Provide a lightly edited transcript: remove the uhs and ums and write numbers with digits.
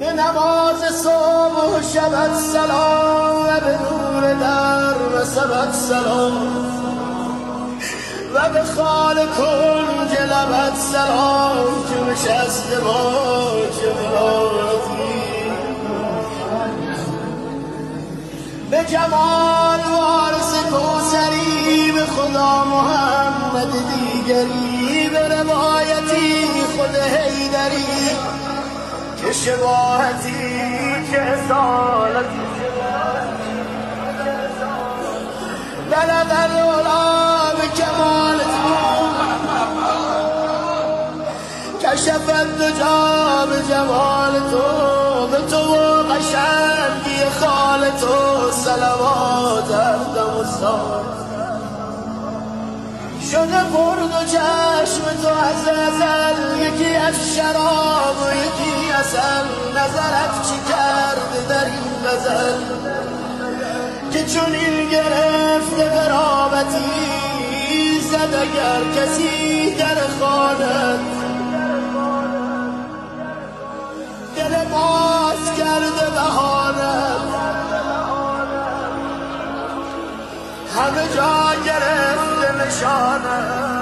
به نماز صبح و شبت سلام و به نور در و سبت سلام و به خال کنج لبت سلام که نشسته با جماعتی به جمال وارث کوثری به خدا محمد دیگری به روایتی خود حیدری که شباهتی که اصالتی بلد الولا به کمال تو کشف الدجا به جمال تو به تو و قشنگی خال تو صلوات اردم و سال شده برد و چشم تو از ازل یکی از شراب و یکی اصل نظرت چی کرد در این غزل که چون این گرفته قرابتی زد اگر کسی در خانت دل باز کرده بهانت همه جا گرفته نشانت